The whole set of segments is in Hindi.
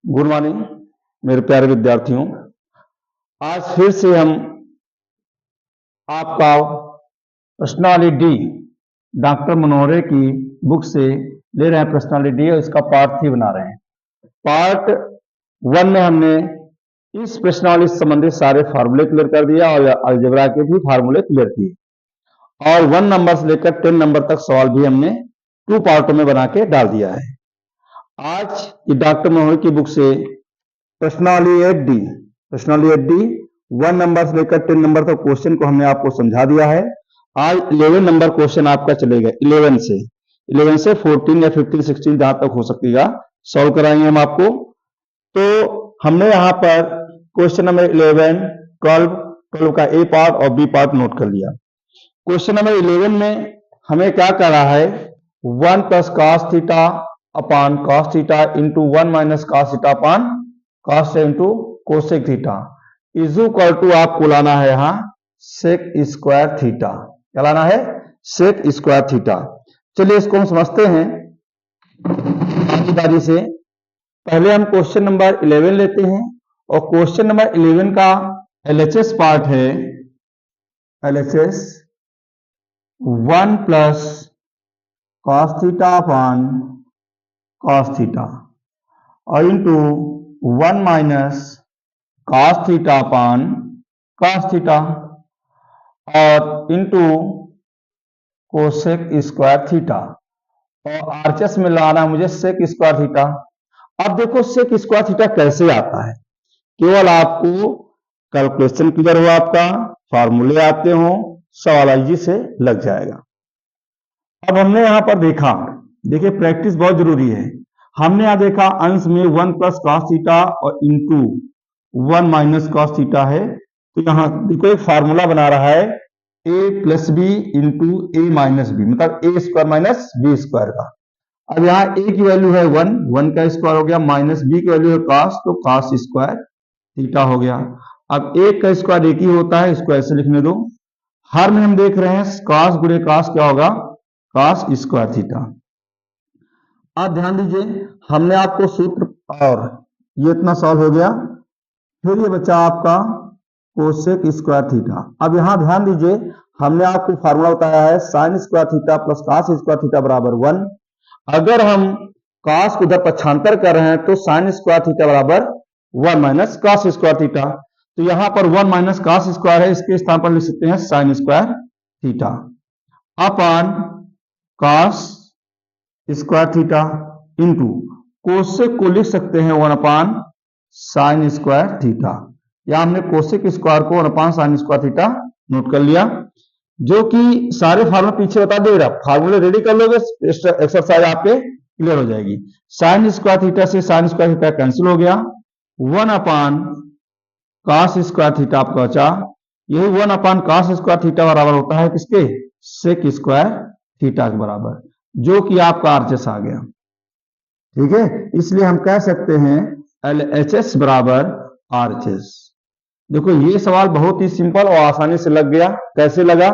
गुड मॉर्निंग मेरे प्यारे विद्यार्थियों। आज फिर से हम आपका प्रश्नावली डॉक्टर मनोहरे की बुक से ले रहे हैं। प्रश्नावली और इसका पार्ट 3 बना रहे हैं। पार्ट 1 में हमने इस प्रश्नावली से संबंधित सारे फार्मूले क्लियर कर दिया और अलजेब्रा के भी फार्मूले क्लियर किए और 1 नंबर से लेकर 10 नंबर तक सवाल भी हमने 2 पार्टों में बना के डाल दिया है। आज डॉक्टर मनोहरे की बुक से प्रश्नावली 8D 1 नंबर से लेकर 10 नंबर तक क्वेश्चन को हमने आपको समझा दिया है। आज 11 नंबर क्वेश्चन आपका चलेगा। 11 से 14 या 15 16 जहां तक हो सकेगा सॉल्व कराएंगे हम आपको। तो हमने यहां पर क्वेश्चन नंबर 11, 12 का ए पार्ट और बी पार्ट नोट कर लिया। क्वेश्चन नंबर 11 में हमें क्या कर रहा है, 1 plus cos theta upon cos theta into 1 minus cos theta upon cos theta into cosec theta is equal to आपको लाना है यहां सेक स्क्वायर थीटा। क्या लाना है? Sec square theta. चलिए इसको हम समझते हैं बारी से। पहले हम क्वेश्चन नंबर 11 लेते हैं और क्वेश्चन नंबर 11 का एलएचएस पार्ट है। LHS 1 plus cos theta upon cos theta और into 1 minus cos theta upon cos theta और इंटू कोसेक स्क्वायर थीटा और आरएचएस में लाना है मुझे सेक स्क्वायर थीटा। अब देखो सेक स्क्वायर थीटा कैसे आता है, केवल आपको कैलकुलेशन क्लियर हो, आपका फार्मूले आते हो, सवाल से लग जाएगा। अब हमने यहां पर देखा, देखिए प्रैक्टिस बहुत जरूरी है। हमने यहां देखा अंश में 1 प्लस cos थीटा और इंटू 1 माइनस cos थीटा है। तो यहां देखो एक फार्मूला बना रहा है a plus B into A minus B, मतलब A square minus B square का। अब यहाँ a की वैल्यू है 1 का स्क्वायर हो गया, माइनस b की वैल्यू है cos, तो cos स्क्वायर थीटा हो गया। अब एक का स्क्वायर एक ही होता है, इसको ऐसे लिखने दो। हर में हम देख रहे हैं cos गुणे cos क्या होगा, cos स्क्वायर थीटा। अब ध्यान दीजिए हमने आपको सूत्र और ये इतना सॉल्व हो गया। फिर ये बचा आपका कोसेक स्क्वायर थीटा। अब यहां ध्यान दीजिए हमने आपको फार्मूला बताया है sign square theta plus cos square theta बराबर 1। अगर हम cos को उधर पक्षांतर कर रहे हैं तो साइन स्क्वायर थीटा बराबर 1 माइनस cos स्क्वायर थीटा। तो यहां पर 1 माइनस cos स्क्वायर है, इसके स्थान पर लिख सकते हैं sine square theta upon cos square theta into cosec को लिख सकते हैं 1 अपान साइन स्क्वायर थीटा। या हमने कोसेक स्क्वायर को 1 अपान साइन स्क्वायर थीटा नोट कर लिया, जो कि सारे फार्मूले पीछे बता देगा। फार्मूले रेडी कर लोगे, एक्सरसाइज आपके क्लियर हो जाएगी। साइन स्क्वायर थीटा से साइन स्क्वायर थीटा कैंसिल हो गया, 1 अपान cos स्क्वायर थीटा आपका बचा। यही 1 अपान cos स्क्वायर थीटा बराबर होता है किसके, सेक स्क्वायर थीटा के बराबर, जो कि आपका आरएचएस आ गया। ठीक है, इसलिए हम कह सकते हैं एलएचएस बराबर आरएचएस। देखो ये सवाल बहुत ही सिंपल और आसानी से लग गया। कैसे लगा,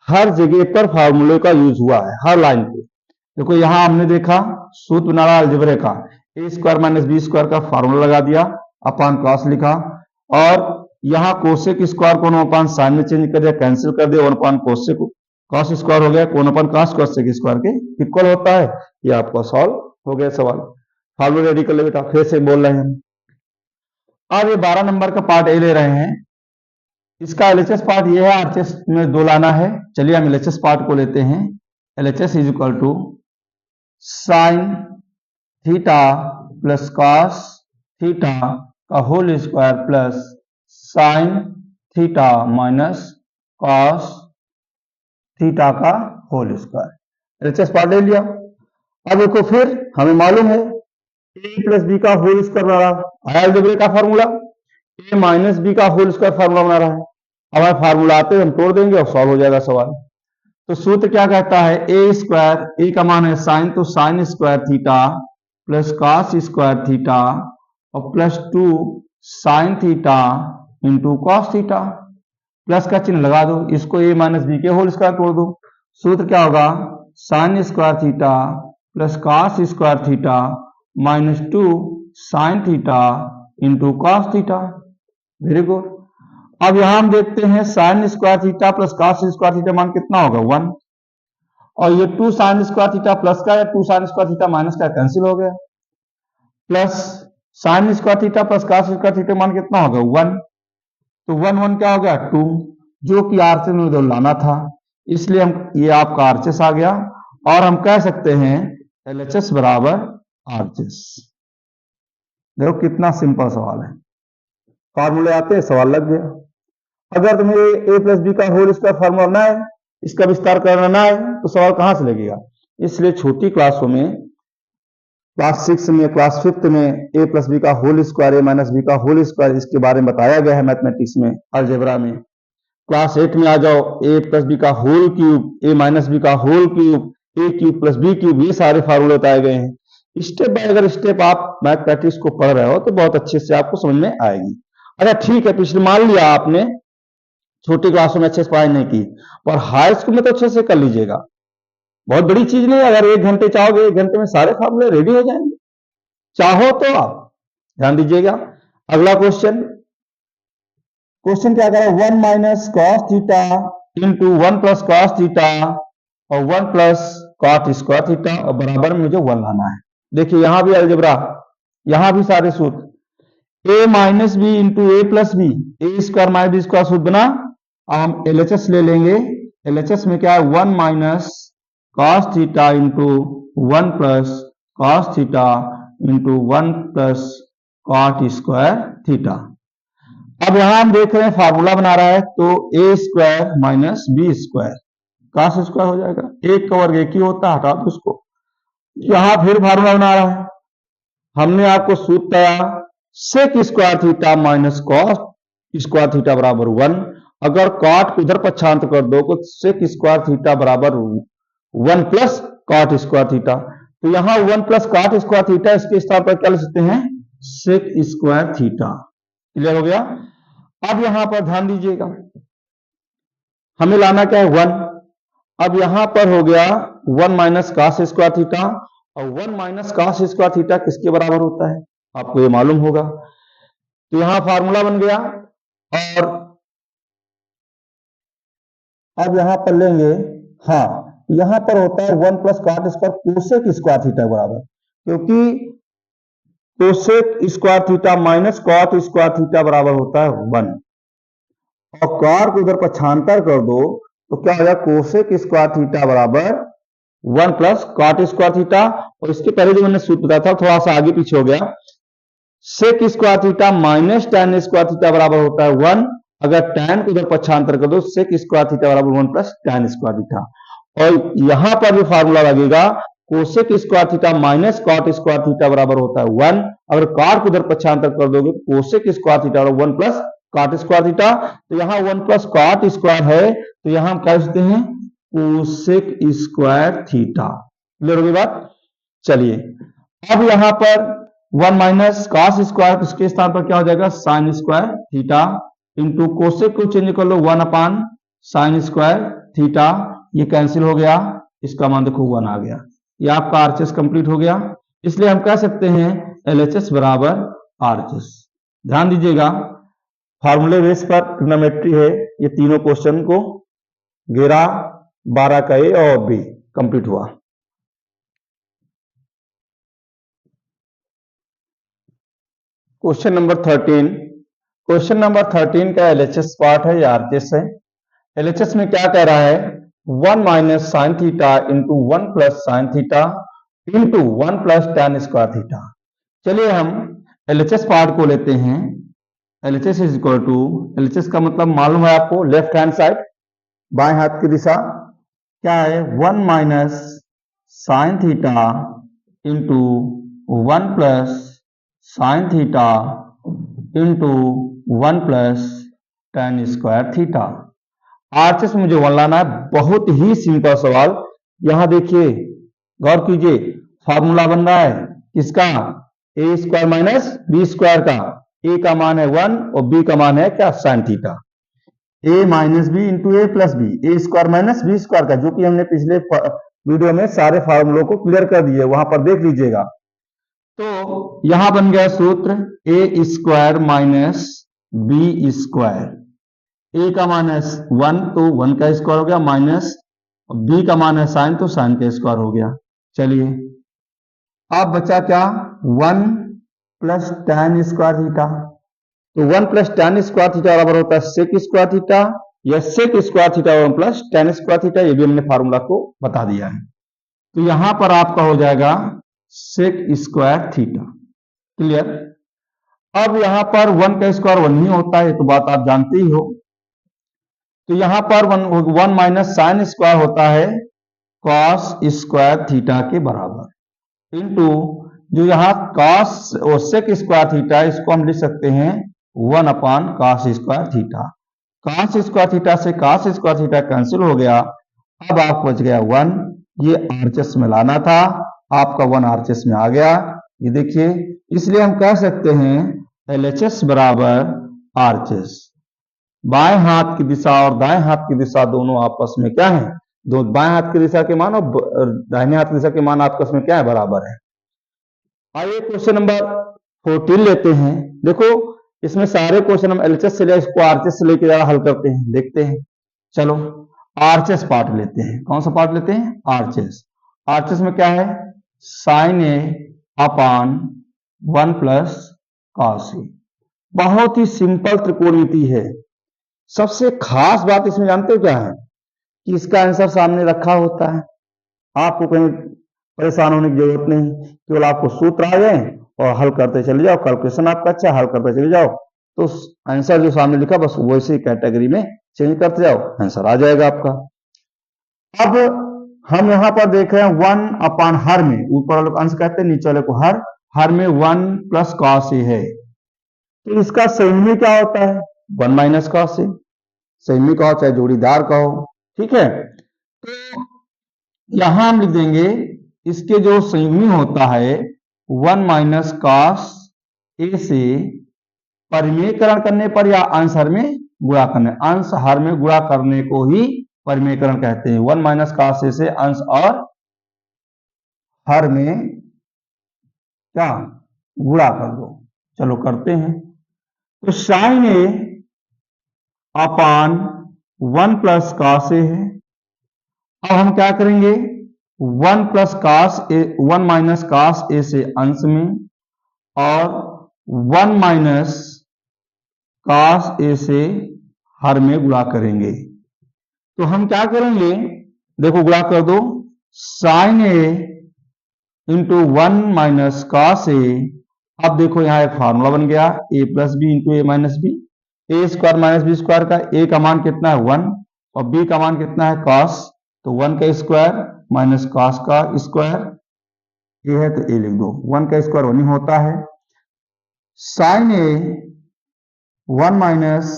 हर जगह पर फार्मूले का यूज हुआ है, हर लाइन पे। देखो यहां हमने देखा सूत्र बना रहा अलजेब्रा का, ए स्क्वायर माइनस बी स्क्वायर का फार्मूला लगा दिया, अपान कॉस लिखा, और यहाँ कोसेक स्क्वायर को 1 अपान साइन में चेंज कर दिया, कैंसिल कर दिया, 1 अपान कोसेक कॉस स्क्वायर हो गया, 1 अपान कॉस कोसेक स्क्वायर के इक्वल होता है। ये आपका सॉल्व हो गया सवाल। फार्मूला रेडी कर ले बेटा, फिर से बोल रहे हैं हम। अब ये 12 नंबर का पार्ट ए ले रहे हैं। इसका एलएचएस पार्ट ये है, आरएचएस में 2 लाना है। चलिए हम एलएचएस पार्ट को लेते हैं। LHS is equal to sine theta plus cos theta का whole square plus sine theta minus cos theta का होल स्क्वायर। एलएचएस पार्ट ले लिया। अब देखो फिर हमें मालूम है a प्लस बी का होल स्क्वायर बना रहा है, अलजेब्रा का फार्मूला a माइनस बी का होल स्क्वायर फार्मूला बना रहा है। हमारे फार्मूला आते हैं हम तोड़ देंगे और सॉल्व हो जाएगा सवाल। तो सूत्र क्या कहता है, ए स्क्वायर, ए का मान है साइन, तो sine square theta plus cos square theta और plus 2 sine theta into cos theta. Plus का चिन्ह लगा दो, इसको a माइनस बी के होल स्क्वायर तोड़ दो। सूत्र क्या होगा, sine square theta plus cos square theta minus 2 sine theta into cos theta. Very good. अब यहां हम देखते हैं sine square theta plus cos square theta मान कितना होगा 1, और ये 2 साइन स्क्वायर थीटा प्लस का या 2 साइन स्क्वायर थीटा माइनस का कैंसिल हो गया, plus sign square theta plus cos square theta मान कितना होगा 1, तो 1 1 क्या हो गया 2, जो कि आरएचएस में लाना था, इसलिए हम ये आपका आरएचएस आ गया, और हम कह सकते हैं एलएचएस बराबर आरएचएस। देखो कितना सिंपल सवाल है, फार्मूले आते हैं सवाल लग गया। अगर तुम्हें a प्लस बी का होल स्क्वायर फार्मूला ना है, इसका विस्तार करना ना है, तो सवाल कहां से लगेगा। इसलिए छोटी क्लासों में, क्लास 6 में, क्लास 5 में a प्लस बी का whole square, a minus B का होल स्क्वायर, इसके बारे में बताया गया है मैथमेटिक्स में, अलजेब्रा में। क्लास 8 में आ जाओ, a प्लस बी का whole cube, a minus B का whole cube, a cube plus B cube, ये सारे फार्मूले बताए गए हैं। स्टेप बाय अगर स्टेप आप मैथमेटिक्स को पढ़ रहे हो तो बहुत अच्छे से आपको समझ में आएगी। अच्छा ठीक है, पिछले मान लिया आपने छोटी क्लासों में अच्छे से पढ़ाई नहीं की, पर हाई स्कूल में तो अच्छे से कर लीजिएगा, बहुत बड़ी चीज नहीं है। अगर 1 घंटे चाहोगे, 1 घंटे में सारे फार्मूले रेडी हो जाएंगे, चाहो तो आप ध्यान दीजिएगा। अगला क्वेश्चन, क्वेश्चन क्या करें, 1 minus cos theta into 1 plus cos theta और 1 प्लस कॉट स्क्वायर थीटा, और बराबर में मुझे 1 लाना है। देखिए यहां भी अलजेब्रा, यहां भी सारे सूत्र, a minus B into A plus B, A square minus B square सूत्र बना। अब हम एलएचएस ले लेंगे, एलएचएस में क्या है 1 minus cos theta into 1 plus cos theta into 1 plus cot square theta. अब यहां हम देख रहे हैं फार्मूला बना रहा है, तो A square minus B square, cos square हो जाएगा, एक का वर्ग एक ही होता है, हटा दो उसको। यहां फिर फार्मूला बना रहा है, हमने आपको सूत्र बताया sec square theta minus cos square theta बराबर 1। अगर कॉट को उधर पक्षांतर कर दो तो सेक स्क्वायर थीटा बराबर 1 प्लस कॉट स्क्वायर थीटा, तो यहां 1 प्लस कॉट स्क्वायर थीटा, इसके स्थान पर क्या लिख सकते हैं सेक स्क्वायर थीटा। क्लियर हो गया। अब यहां पर ध्यान दीजिएगा, हमें लाना क्या है 1। अब यहां पर हो गया 1 माइनस कॉस स्क्वायर थीटा, और 1 माइनस कॉस स्क्वायर थीटा किसके बराबर होता है, आपको ये मालूम होगा। तो यहां फार्मूला बन गया, और अब यहां पर लेंगे, हाँ यहां पर होता है 1 plus cot square cosec square theta बराबर, क्योंकि cosec square theta minus cot square theta बराबर होता है 1, और कॉट को उधर पक्षांतर कर दो तो क्या हो जाएगा कोसेक स्क्वायर थीटा बराबर 1 प्लस कॉट स्क्वायर थीटा। और इसके पहले जो मैंने सूत्र बताया था थोड़ा सा आगे पीछे हो गया, sec square theta minus tan square theta बराबर होता है 1, अगर टैन को इधर पक्षांतर कर दो सेक स्क्वायर थीटा बराबर 1 प्लस टैन स्क्वायर थीटा। और यहां पर भी फार्मूला लगेगा cosec square theta minus cot square theta बराबर होता है 1, अगर कॉट को इधर पक्षांतर कर दोगे कोसेक स्क्वायर थीटा बराबर 1 प्लस कॉट स्क्वायर थीटा। तो यहां 1 प्लस कॉट स्क्वायर है, तो यहां हम कह सकते हैं कोसेक स्क्वायर थीटा। क्लियर होगी बात। चलिए अब यहां पर 1 माइनस कॉस स्क्वायर, इसके स्थान पर क्या हो जाएगा sign square theta, into cosec को चेंज कर लो 1 अपान साइन स्क्वायर थीटा, ये कैंसिल हो गया, इसका मान देखो 1 आ गया, ये आपका आरएचएस कंप्लीट हो गया। इसलिए हम कह सकते हैं एलएचएस बराबर आरएचएस। ध्यान दीजिएगा फार्मूले बेस पर ट्रिग्नोमेट्री है, ये तीनों क्वेश्चन को 11 12 का ए और बी कंप्लीट हुआ। क्वेश्चन नंबर 13, क्वेश्चन नंबर 13 का एलएचएस पार्ट है या आरएचएस है। एलएचएस में क्या कह रहा है 1 minus sine theta into 1 plus sine theta into 1 plus tan square theta. चलिए हम एलएचएस पार्ट को लेते हैं। LHS is equal to, LHS का मतलब मालूम है आपको, लेफ्ट हैंड साइड बाएं हाथ की दिशा क्या है 1 minus sine theta into 1 plus sine theta into 1 plus tan square theta. RHS में मुझे 1 लाना है, बहुत ही सिंपल सवाल। यहां देखिए गौर कीजिए, फार्मूला बन रहा है किसका ए स्क्वायर माइनस बी स्क्वायर का, ए का मान है 1 और बी का मान है क्या sine theta, A minus B into A plus B, A square minus B square का, जो कि हमने पिछले वीडियो में सारे फार्मूलों को क्लियर कर दिए, वहां पर देख लीजिएगा। तो यहां बन गया सूत्र ए स्क्वायर माइनस बी स्क्वायर। ए का मान है 1 तो 1 का स्क्वायर हो गया, माइनस बी का मान है साइन तो साइन का स्क्वायर हो गया। चलिए अब बचा क्या, 1 प्लस tan स्क्वायर थीटा। तो 1 प्लस tan स्क्वायर थीटा बराबर होता है सेक स्क्वायर थीटा, या sec square theta 1 plus tan square theta, ये भी हमने फार्मूला को बता दिया है। तो यहां पर आपका हो जाएगा सेक स्क्वायर थीटा। क्लियर। अब यहां पर 1 का स्क्वायर 1 ही होता है, तो बात आप जानते ही हो। तो यहां पर 1 माइनस साइन स्क्वायर होता है कॉस स्क्वायर थीटा के बराबर, इनटू जो यहाँ कॉस और सेक स्क्वायर थीटा, इसको हम लिख सकते हैं 1 अपान cos square theta. Cos square theta से कॉस स्क्वायर थीटा कैंसिल हो गया। अब आपको बच गया 1, ये आरएचएस में लाना था, आपका 1 आरएचएस में आ गया। ये देखिए, इसलिए हम कह सकते हैं एलएचएस बराबर आरएचएस। बाएं हाथ की दिशा और दाएं हाथ की दिशा दोनों आपस में क्या है, दो बाएं हाथ की दिशा के मान और दाहिने हाथ की दिशा के मान आपस में क्या है, बराबर है। आइए क्वेश्चन नंबर 14 लेते हैं। देखो इसमें सारे क्वेश्चन हम एलएचएस से ले, इसको आरएचएस से लेके जरा हल करते हैं, देखते हैं। चलो आरएचएस पार्ट लेते हैं। कौन सा पार्ट लेते हैं, आरएचएस। आरएचएस में क्या है, sign A upon 1 plus cos A. बहुत ही सिंपल त्रिकोणमिति है। सबसे खास बात इसमें जानते हो क्या है, कि इसका आंसर सामने रखा होता है, आपको कहीं परेशान होने की जरूरत नहीं, केवल आपको सूत्र आ गए और हल करते चले जाओ, कैलकुलेशन आपका अच्छा, हल करते चले जाओ, तो आंसर जो सामने लिखा बस वैसे कैटेगरी में चेंज करते जाओ, आंसर आ जाएगा आपका। अब हम यहां पर देख रहे हैं 1 अपान हर में, ऊपर वाले अंश कहते हैं, नीचे वाले को हर में 1 प्लस कॉस ए है। तो इसका संयुग्मी क्या होता है, 1 माइनस कॉस ए। संयुग्मी कहो चाहे जोड़ीदार कहो, ठीक है। तो यहां हम लिख देंगे इसके जो संयुग्मी होता है 1 माइनस कॉस ए से परिमेयकरण करने पर या अंश हर में गुणा करने, अंश हर में गुणा करने को ही परिमेयकरण कहते हैं। 1 माइनस कॉस ए से अंश और हर में क्या गुणा कर दो। चलो करते हैं। तो sign A upon 1 plus cos A है। अब हम क्या करेंगे, 1 plus cos A, 1 minus cos A से अंश में और 1 माइनस कॉस ए से हर में गुणा करेंगे। तो हम क्या करेंगे, देखो गुणा कर दो, sign A into 1 minus cos A. अब देखो यहां एक फार्मूला बन गया, ए plus B into A minus B. A square minus B square का ए का मान कितना है 1 और बी का मान कितना है कॉस, तो 1 का स्क्वायर माइनस कॉस का स्क्वायर, ए है तो ए लिख दो, 1 का स्क्वायर 1 ही होता है। Sign A 1 minus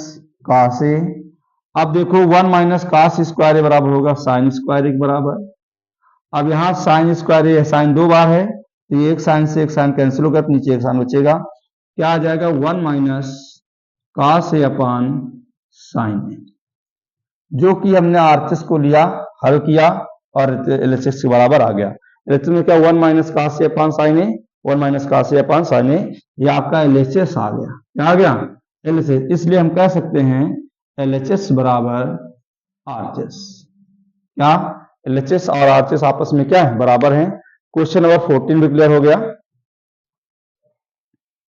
cos A. अब देखो 1 माइनस कॉस स्क्वायर बराबर होगा साइन स्क्वायर के बराबर। अब यहां साइन स्क्वायर है, साइन 2 बार है, तो एक साइन से एक साइन कैंसिल होगा, तो नीचे एक साइन बचेगा, क्या आ जाएगा 1 minus cos A upon sign ए, जो कि हमने आरएचएस को लिया, हल किया और एलएचएस के बराबर आ गया। एलएचएस में क्या 1 minus cos A upon sign A, 1 minus cos A upon sign ए, ये आपका एलएचएस आ गया। क्या आ गया, एलएचएस। इसलिए हम कह सकते हैं एलएचएस बराबर आरएचएस। क्या एलएचएस और आरएचएस आपस में क्या है, बराबर हैं। क्वेश्चन नंबर 14 भी क्लियर हो गया।